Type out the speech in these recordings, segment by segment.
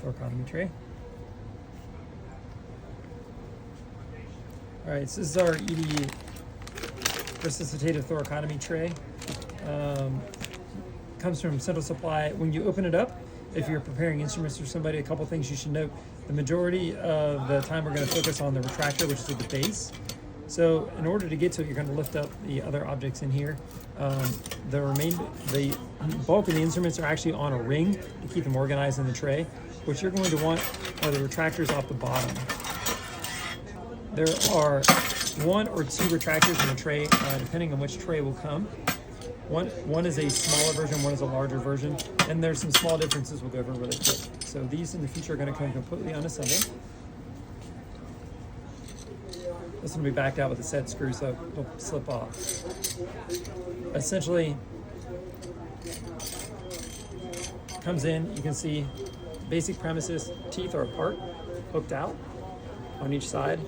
thoracotomy tray. All right, so this is our ED resuscitative thoracotomy tray. Comes from Central Supply. When you open it up, if you're preparing instruments for somebody, a couple things you should note. The majority of the time we're going to focus on the retractor, which is at the base. So in order to get to it, you're going to lift up the other objects in here. The bulk of the instruments are actually on a ring to keep them organized in the tray. What you're going to want are the retractors off the bottom. There are 1 or 2 retractors in the tray, depending on which tray will come. One is a smaller version, one is a larger version, and there's some small differences we'll go over really quick. So these in the future are going to come completely unassembled. This will be backed out with a set screw, so it'll slip off. Essentially, comes in, you can see basic premises, teeth are apart, hooked out on each side,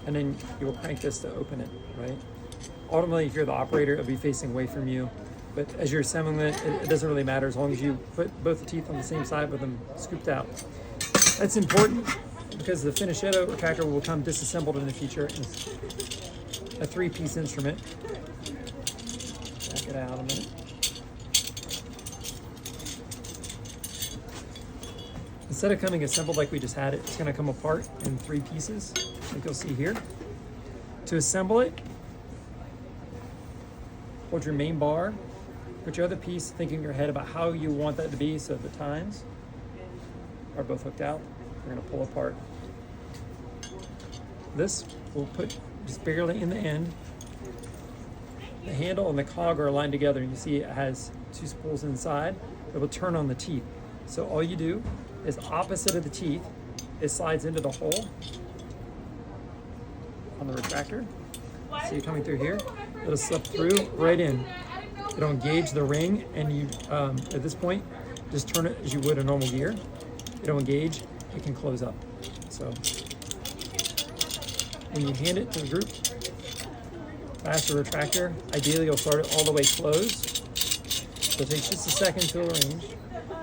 and then you will crank this to open it, right? Ultimately, if you're the operator, it'll be facing away from you. But as you're assembling it doesn't really matter as long as you put both the teeth on the same side with them scooped out. That's important because the finished retractor will come disassembled in the future. It's a 3-piece instrument. Back it out a minute. Instead of coming assembled like we just had it, it's going to come apart in 3 pieces, like you'll see here. To assemble it, hold your main bar, put your other piece, think in your head about how you want that to be so the tines are both hooked out. We're going to pull apart. This we'll put just barely in the end. The handle and the cog are aligned together, and you see it has 2 spools inside. It will turn on the teeth. So all you do is opposite of the teeth, it slides into the hole on the retractor. See it coming through here? It'll slip through right in. It'll engage the ring, and you, at this point, just turn it as you would a normal gear. It'll engage, it can close up. So when you hand it to the group, fast the retractor, ideally you'll start it all the way closed. So it takes just a second to arrange.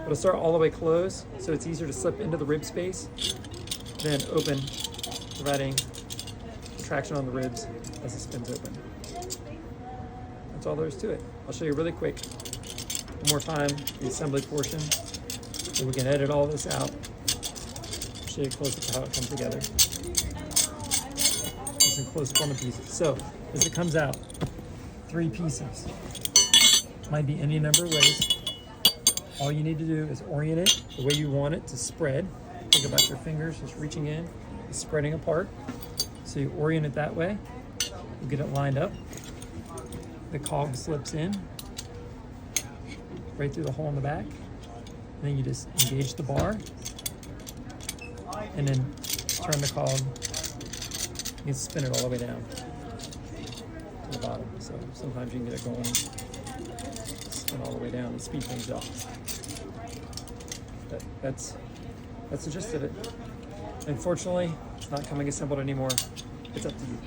It'll start all the way closed, so it's easier to slip into the rib space, then open, providing traction on the ribs as it spins open. That's all there is to it. I'll show you really quick, one more time, the assembly portion, and we can edit all this out. I'll show you close up how it comes together. Just a close up on the pieces. So, as it comes out, 3 pieces. Might be any number of ways. All you need to do is orient it the way you want it to spread. Think about your fingers just reaching in, spreading apart. So you orient it that way. You get it lined up. The cog slips in right through the hole in the back. And then you just engage the bar and then turn the cog. You can spin it all the way down to the bottom. So sometimes you can get it going, spin all the way down and speed things up. That's the gist of it. Unfortunately, it's not coming assembled anymore. It's up to you.